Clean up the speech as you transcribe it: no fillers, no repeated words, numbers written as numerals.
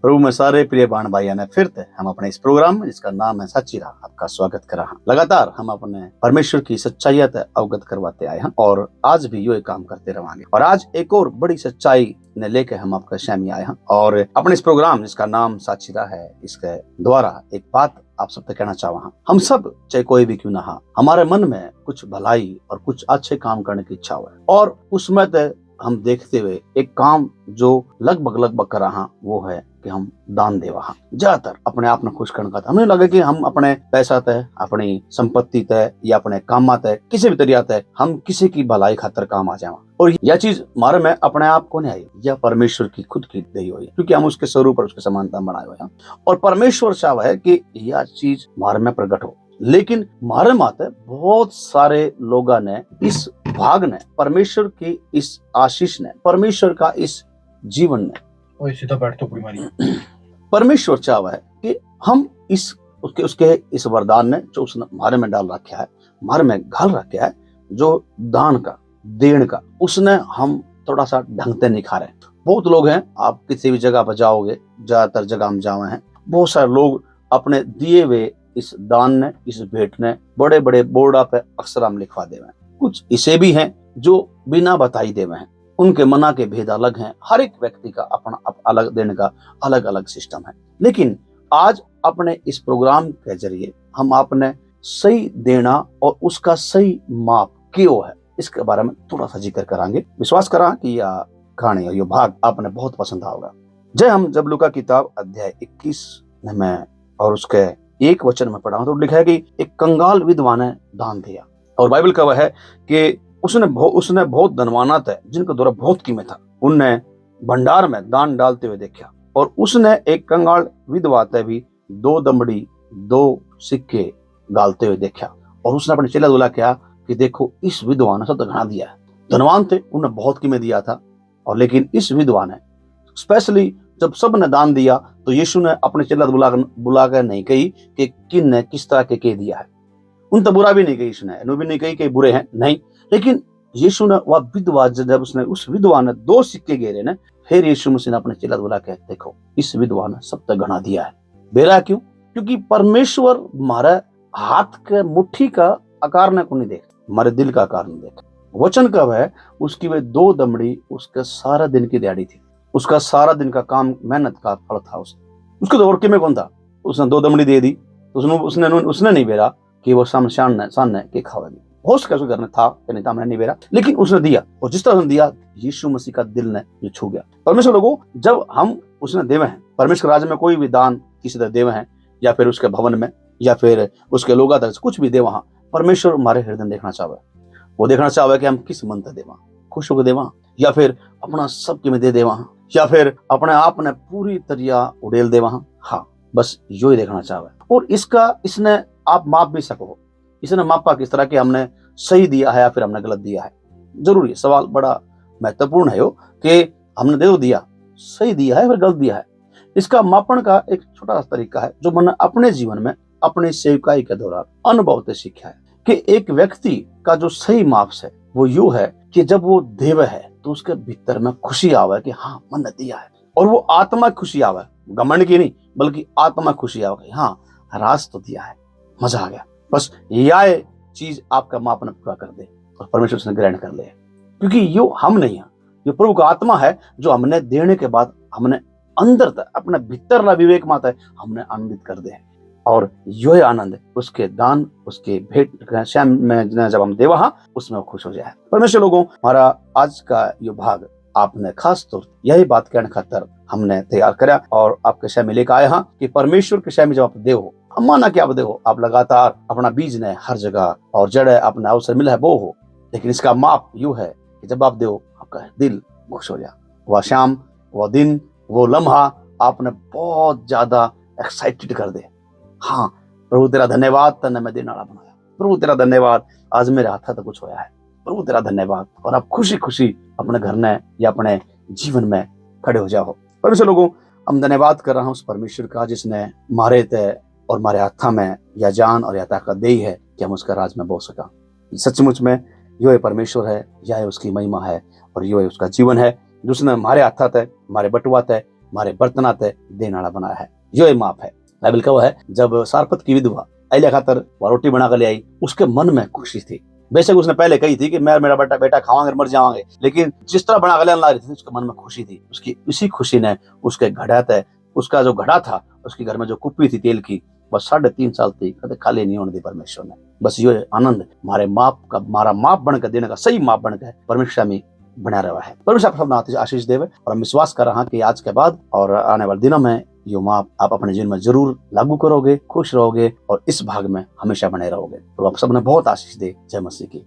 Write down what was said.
प्रभु में सारे प्रिय बाण भाई ने फिर थे हम अपने इस प्रोग्राम में जिसका नाम है सच्ची राह आपका स्वागत कर रहा। लगातार हम अपने परमेश्वर की सच्चाइयत अवगत करवाते आए हैं और आज भी ये काम करते रहेंगे। और आज एक और बड़ी सच्चाई ने लेके हम आपका शामी आए हैं और अपने इस प्रोग्राम जिसका नाम सच्ची राह है इसके द्वारा एक बात आप सबसे कहना चाहूँ। हम सब चाहे कोई भी क्यों ना हो, हमारे मन में कुछ भलाई और कुछ अच्छे काम करने की इच्छा है और उसमें तो हम देखते हुए एक काम जो लगभग कर रहा वो है कि हम दान देवा। ज्यादातर अपने आप में खुश करने का हमें लगे कि हम अपने पैसा तय, अपनी संपत्ति तय या अपने काम तय किसी भी तरीका तय हम किसी की भलाई खातर काम आ जाए। और यह चीज हमारे में अपने आप को नहीं आई, यह परमेश्वर की खुद की दी हुई है क्योंकि हम उसके स्वरूप और उसके समानता बनाए हुए हैं और परमेश्वर चाह है कि यह चीज हमारे में प्रकट हो। लेकिन हमारे माते बहुत सारे लोगों ने इस भाग ने परमेश्वर की इस आशीष ने परमेश्वर का इस जीवन ने परमेश्वर चाह है कि हम इस उसके इस वरदान ने जो उसने हमारे में डाल रखा है, हमारे में घाल रखा है, जो दान का देण का उसने हम थोड़ा सा ढंग से निखारे। बहुत लोग हैं, आप किसी भी जगह पर जाओगे, ज्यादातर जगह हम जाए हैं, बहुत सारे लोग अपने दिए हुए इस दान ने इस भेंट ने बड़े बड़े बोर्डा पे अक्सर हम लिखवा देवे हैं। कुछ इसे भी हैं जो बिना बताई देवे हैं, उनके मना के भेद अलग हैं। हर एक व्यक्ति का अपना अलग देने का अलग अलग सिस्टम है। लेकिन आज अपने इस प्रोग्राम के जरिए हम आपने सही देना और उसका सही माप क्यों है इसके बारे में थोड़ा सा जिक्र करांगे। विश्वास करा कि यह कहानी और यह भाग आपने बहुत पसंद होगा। जब लूका किताब अध्याय 21 में और उसके एक वचन में पढ़ा तो लिखा है कि एक कंगाल विधवा ने दान दिया और बाइबल का वह है कि उसने बहुत धनवाना थे जिनका द्वारा बहुत कीमत था, उनने भंडार में दान डालते हुए देखा और उसने एक कंगाल विधवा ते भी 2 दमड़ी 2 सिक्के डालते हुए देखा और उसने अपने चेला दुला कहा कि देखो इस विधवा ने सब घना दिया है। धनवान थे, उन्हें बहुत कीमत दिया था और लेकिन इस विधवा ने स्पेशली जब सब ने दान दिया तो यीशु ने अपने चेला बुला कर नहीं कही कि किन ने किस तरह के दिया है। उन तो बुरा भी नहीं कही, इसने भी नहीं कही कि बुरे हैं, नहीं। लेकिन यीशु ने वह विधवा जब उसने उस विधवा ने 2 सिक्के घेरे ने, फिर यीशु मसीह ने अपने चेला बुला के देखो इस विधवा ने सब तक घना दिया है। बेरा क्यों? क्योंकि परमेश्वर हमारे हाथ के मुट्ठी का आकार ने को नहीं देखता, हमारे दिल का आकार नहीं देखता। वचन कब है उसकी वे 2 दमड़ी उसके सारा दिन की दिहाड़ी थी, उसका सारा दिन का काम मेहनत का फल था। उसके तो और में कौन था, उसने 2 दमड़ी दे दी तो उसने नहीं बेरा कि वो सामने के खावेगी। हो सके उसके घर में था कि नहीं था, मैंने नहीं बेरा, लेकिन उसने दिया और जिस तरह उसने दिया यीशु मसीह का दिल ने जो छू गया। परमेश्वर लोगों, जब हम उसने देवे हैं परमेश्वर राज्य में कोई भी दान किसी तरह देवे हैं या फिर उसके भवन में या फिर उसके लोग कुछ भी दे, वहां परमेश्वर हमारे हृदय देखना चाहे। वो देखना चाहे कि हम किस मन से देवा, खुश होकर देवा या फिर अपना सब की में दे देवा या फिर अपने आप ने पूरी तरह उड़ेल दे वहां। हाँ, बस यो ही देखना चाहे। और इसने आप माप भी सको, इसने मापा किस तरह के हमने सही दिया है या फिर हमने गलत दिया है। जरूरी सवाल बड़ा महत्वपूर्ण है कि हमने दे दिया सही दिया है फिर गलत दिया है। इसका मापन का एक छोटा सा तरीका है जो मैंने अपने जीवन में अपनी सेवकाई के दौरान अनुभव से सीखा है कि एक व्यक्ति का जो सही माप है वो यू है कि जब वो देव है तो उसके भीतर में खुशी आवे कि हाँ मैंने दिया है, और वो आत्मा खुशी आवे, घमंड की नहीं बल्कि आत्मा खुशी आवे, हाँ राज तो दिया है, मजा आ गया। बस यह चीज आपका माप ने पूरा कर दे और परमेश्वर उसने ग्रहण कर ले, क्योंकि यो हम नहीं है, ये प्रभु का आत्मा है जो हमने देने के बाद हमने अंदर तक अपने भीतर ला विवेक माता है हमने आनंदित कर दे। और यो आनंद उसके दान उसके भेंट श्याम में जब हम देवा उसमें खुश हो जाए। परमेश्वर लोगों, हमारा आज का ये भाग आपने खास तौर यही बात कहने खातर हमने तैयार करा और आपके शय में लेकर आए हैं कि परमेश्वर के शय में जब आप दे हो, माना कि आप दे हो, आप लगातार अपना बीज ने हर जगह और जड़ अपना अवसर मिला है वो हो, लेकिन इसका माप यू है कि जब आप दे हो आपका दिल खुश हो जाए। वह शाम, वह दिन, वो लम्हा आपने बहुत ज्यादा एक्साइटेड कर दे। हाँ प्रभु तेरा धन्यवाद, तने मैं देने वाला बनाया, प्रभु तेरा धन्यवाद, आज मेरे हाथ तक कुछ होया है, प्रभु तेरा धन्यवाद। और आप खुशी खुशी अपने घर में या अपने जीवन में खड़े हो जाओ। परमेश्वर लोगों, हम धन्यवाद कर रहा हूँ उस परमेश्वर का जिसने मारे थे और हमारे हाथा में या जान और या ताकत दी है कि हम उसका राज में बोल सका। सचमुच में यो है परमेश्वर है, यह है उसकी महिमा है और यो है उसका जीवन है जिसने हमारे हाथा थे, हमारे बटुआ थे मारे बर्तना ते देने वाला बनाया है। यो माप है। बाइबल का वो है, जब सारपत की विधवा एलिया खातर वो रोटी बना कर ले आई, उसके मन में खुशी थी। बेशक उसने पहले कही थी कि मैं मेरा बेटा खावांगे मर जावांगे, लेकिन जिस तरह बना कर लेने ला रही थी उसके मन में खुशी थी। उसकी इसी खुशी ने उसके घड़ा तय, उसका जो घड़ा था, उसके घर में जो कुप्पी थी तेल की, बस 3.5 साल थी कभी खाली नहीं होने दी परमेश्वर ने। बस ये आनंद मारा माप बनकर देने का सही माप बनकर परमेश्वर में बना रहा है। परमेश्वर आप सबको आशीष देवे और हम विश्वास कर रहा कि आज के बाद और आने वाले दिनों में यो माप आप अपने जीवन में जरूर लागू करोगे, खुश रहोगे और इस भाग में हमेशा बने रहोगे। तो आप सबने बहुत आशीष दे। जय मसीह की।